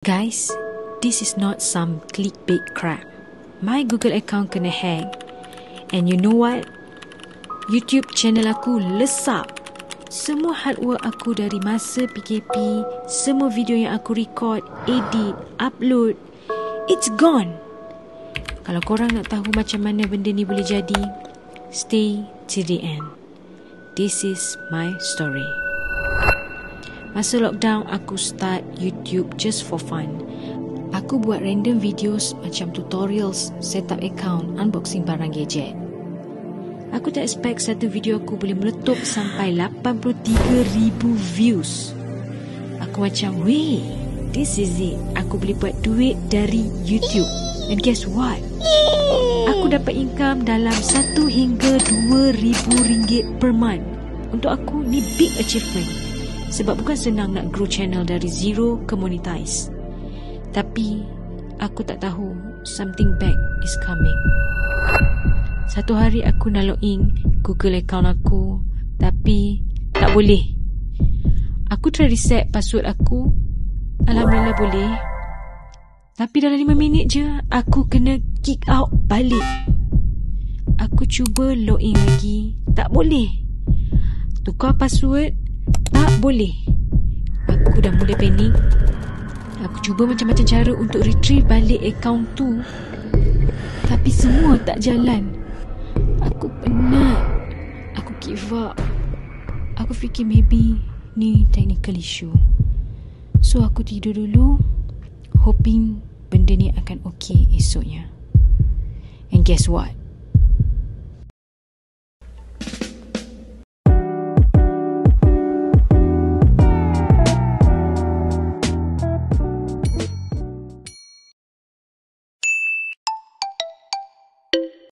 Guys, this is not some clickbait crap. My Google account kena hack. And you know what? YouTube channel aku lesap. Semua hard work aku dari masa PKP, semua video yang aku record, edit, upload, it's gone. Kalau korang nak tahu macam mana benda ni boleh jadi, stay till the end. This is my story. Masa lockdown, aku start YouTube just for fun. Aku buat random videos macam tutorials, setup account, unboxing barang gadget. Aku tak expect satu video aku boleh meletup sampai 83,000 views. Aku macam, weh, this is it. Aku boleh buat duit dari YouTube. And guess what? Aku dapat income dalam 1 hingga 2,000 ringgit per month. Untuk aku, ni big achievement. Sebab bukan senang nak grow channel dari zero ke monetize. Tapi aku tak tahu something bad is coming. Satu hari aku nak login Google account aku, tapi tak boleh. Aku try reset password aku, alhamdulillah boleh. Tapi dalam 5 minit je aku kena kick out balik. Aku cuba login lagi, tak boleh. Tukar password, tak boleh. Aku dah mula panik. Aku cuba macam-macam cara untuk retrieve balik akaun tu, tapi semua tak jalan. Aku penat. Aku give up. Aku fikir maybe ni technical issue. So aku tidur dulu, hoping benda ni akan okay esoknya. And guess what?